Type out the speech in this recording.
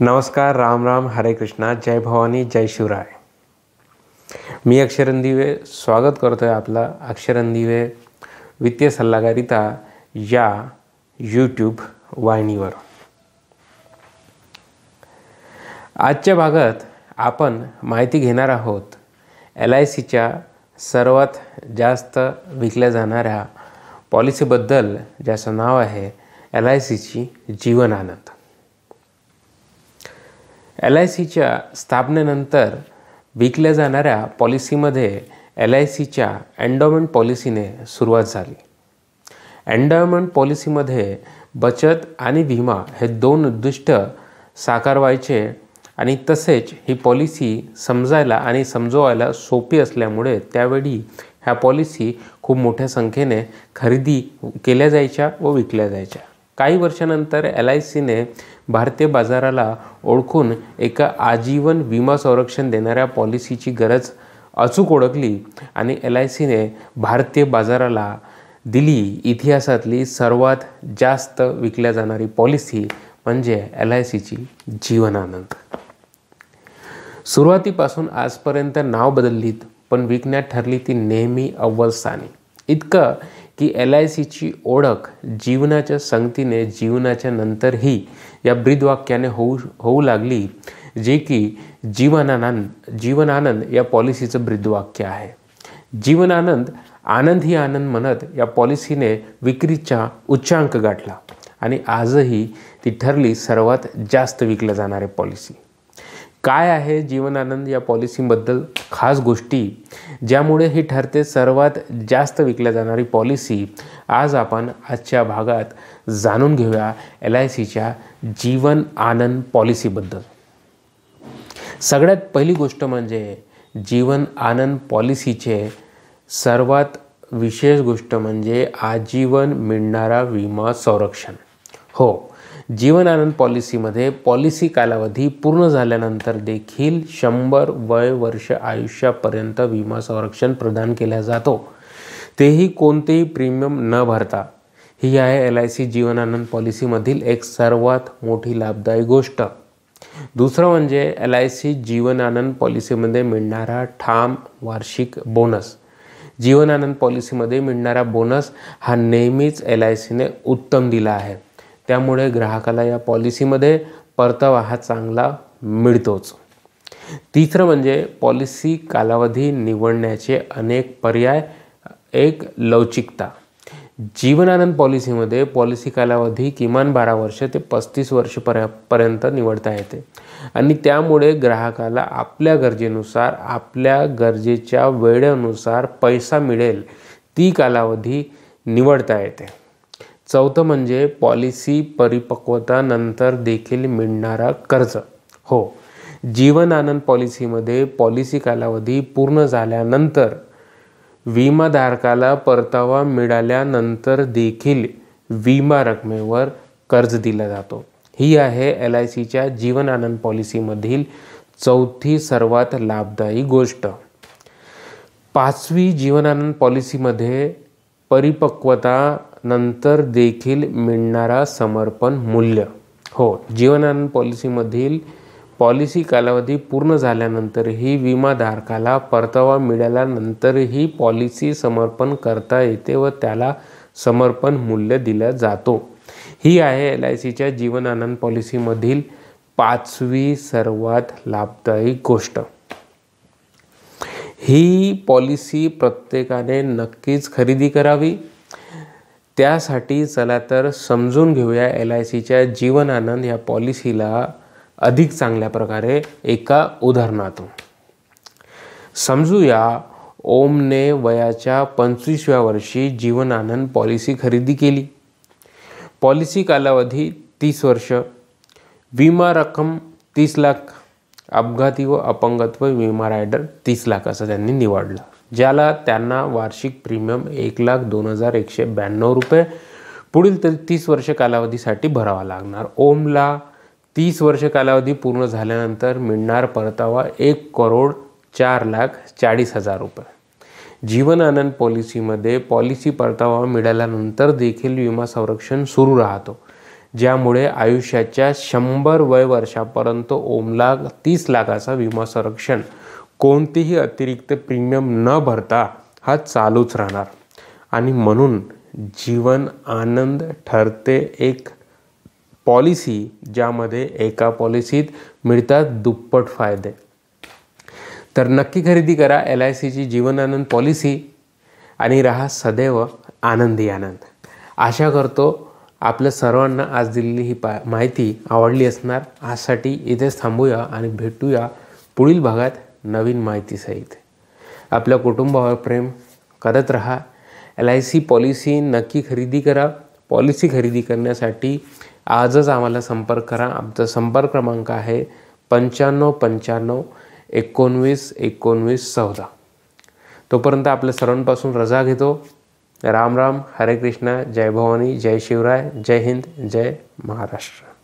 नमस्कार, राम राम, हरे कृष्णा, जय भवानी, जय शिवराय. मी अक्षरन दिवे स्वागत करतो आहे आपला अक्षरन दिवे वित्तीय सल्लागारिता या यूट्यूब वाहिनीवर. आजच्या भागात आपण माहिती घेणार आहोत LICच्या सर्वात जास्त विकल्या जाणाऱ्या पॉलिसीबद्दल, ज्याचं नाव आहे LICची जीवन आनंद. LICच्या स्थापनेनंतर विकल्या जाणाऱ्या पॉलिसीमध्ये LICच्या एंडोमेंट पॉलिसीने सुरुवात झाली. एंडोमेंट पॉलिसीमध्ये बचत आणि विमा हे दोन उद्दिष्ट साकारवायचे आणि तसेच ही पॉलिसी समजायला आणि समजवायला सोपी असल्यामुळे त्यावेळी ह्या पॉलिसी खूप मोठ्या संख्येने खरेदी केल्या जायच्या व विकल्या जायच्या. काही वर्षानंतर LICने भारतीय बाजाराला ओळखून एका आजीवन विमा संरक्षण देणाऱ्या पॉलिसीची गरज अचूक ओळखली आणि LICने भारतीय बाजाराला दिली इतिहासातली सर्वात जास्त विकल्या जाणारी पॉलिसी म्हणजे LICची जीवन आनंद. सुरुवातीपासून आजपर्यंत नाव बदललीत पण विकण्यात ठरली ती नेहमी अव्वल स्थानी. इतकं की LICची ओळख जीवनाच्या संगतीने जीवनाच्या नंतरही या ब्रीदवाक्याने होऊ लागली, जे की जीवन आनंद या पॉलिसीचं ब्रीदवाक्य आहे. जीवन आनंद, आनंद ही आनंद म्हणत या पॉलिसीने विक्रीचा उच्चांक गाठला आणि आजही ती ठरली सर्वात जास्त विकल्या जाणारी पॉलिसी. काय आहे जीवन आनंद या पॉलिसीबद्दल खास गोष्टी ज्यामुळे ही ठरते सर्वात जास्त विकल्या जाणारी पॉलिसी, आज आपण आजच्या भागात जाणून घेऊया LICच्या जीवन आनंद पॉलिसीबद्दल. सगळ्यात पहिली गोष्ट म्हणजे जीवन आनंद पॉलिसीचे सर्वात विशेष गोष्ट म्हणजे आजीवन मिळणारा विमा संरक्षण. हो, जीवन आनंद पॉलिसीमध्ये पॉलिसी कालावधी पूर्ण झाल्यानंतर देखील 100 वर्ष आयुष्यापर्यंत विमा संरक्षण प्रदान केला जातो, तेही कोणतेही प्रीमियम न भरता. ही आहे LIC जीवन आनंद पॉलिसीमधील एक सर्वात मोठी लाभदायी गोष्ट. दुसरं म्हणजे LIC जीवन आनंद पॉलिसीमध्ये मिळणारा ठाम वार्षिक बोनस. जीवन आनंद पॉलिसीमध्ये मिळणारा बोनस हा नेहमीच LICने उत्तम दिला आहे, त्यामुळे ग्राहकाला या पॉलिसीमध्ये परतावा हा चांगला मिळतोच. तिसरं म्हणजे पॉलिसी कालावधी निवडण्याचे अनेक पर्याय, एक लवचिकता. जीवन आनंद पॉलिसीमध्ये पॉलिसी कालावधी किमान 12 वर्ष ते 35 वर्षपर्यंत निवडता येते आणि त्यामुळे ग्राहकाला आपल्या गरजेनुसार, आपल्या गरजेच्या वेळेनुसार पैसा मिळेल ती कालावधी निवडता येते. चौथं म्हणजे पॉलिसी परिपक्वता नंतर देखील मिळणारा कर्ज. हो, जीवन आनंद पॉलिसीमध्ये पॉलिसी कालावधी पूर्ण झाल्यानंतर विमाधारकाला परतावा मिळाल्यानंतर देखील विमा रकमेवर कर्ज दिला जातो. ही आहे LICच्या जीवन आनंद पॉलिसीमधील चौथी सर्वात लाभदायी गोष्ट. पाचवी, जीवन आनंद पॉलिसीमध्ये परिपक्वता नंतर देखील मिळणारा समर्पण मूल्य. हो, जीवन आनंद पॉलिसीमधील पॉलिसी कालावधी पूर्ण झाल्यानंतरही विमाधारकाला परतावा मिळाल्यानंतरही पॉलिसी समर्पण करता येते व त्याला समर्पण मूल्य दिलं जातो. ही आहे LICच्या जीवन आनंद पॉलिसीमधील पाचवी सर्वात लाभदायी गोष्ट. ही पॉलिसी प्रत्येकाने नक्कीच खरेदी करावी. त्यासाठी चला तर समजून घेऊया LICच्या जीवन आनंद या पॉलिसीला अधिक चांगल्या प्रकारे एका उदाहरणातून. समजूया, ओमने वयाच्या 25व्या वर्षी जीवन आनंद पॉलिसी खरेदी केली. पॉलिसी कालावधी 30 वर्ष, विमा रक्कम 30 लाख, अपघाती व अपंगत्व विमा रायडर 30 लाख असं त्यांनी निवडलं, ज्याला त्यांना वार्षिक प्रीमियम 1,02,192 रुपये पुढील 30 वर्ष कालावधीसाठी भरावा लागणार. ओमला 30 वर्ष कालावधी पूर्ण झाल्यानंतर मिळणार परतावा 1,04,40,000 रुपये. जीवन आनंद पॉलिसीमध्ये पॉलिसी परतावा मिळाल्यानंतर देखील विमा संरक्षण सुरू राहतो. ज्यामुळे आयुष्याच्या 100 वय वर्षापर्यंत ओमला 30 लाखाचा विमा संरक्षण कोणतीही अतिरिक्त प्रीमियम न भरता हा चालूच राहणार. आणि म्हणून जीवन आनंद ठरते एक पॉलिसी ज्यामध्ये एका पॉलिसीत मिळतात दुप्पट फायदे. तर नक्की खरेदी करा LICची जीवन आनंद पॉलिसी आणि राहा सदैव आनंदी. आशा करतो आपल्या सर्वांना आज दिलेली ही माहिती आवडली असणार. आजसाठी इथेच थांबूया आणि भेटूया पुढील भागात नवीन माहितीसहित. आपल्या कुटुंबावर प्रेम करत राहा. LIC पॉलिसी नक्की खरेदी करा. पॉलिसी खरेदी करण्यासाठी आजच आम्हाला संपर्क करा. आमचा संपर्क क्रमांक आहे 9595 19 19 14. तोपर्यंत आपल्या सर्वांपासून रजा घेतो. राम राम, हरे कृष्णा, जय भवानी, जय शिवराय, जय हिंद, जय महाराष्ट्र.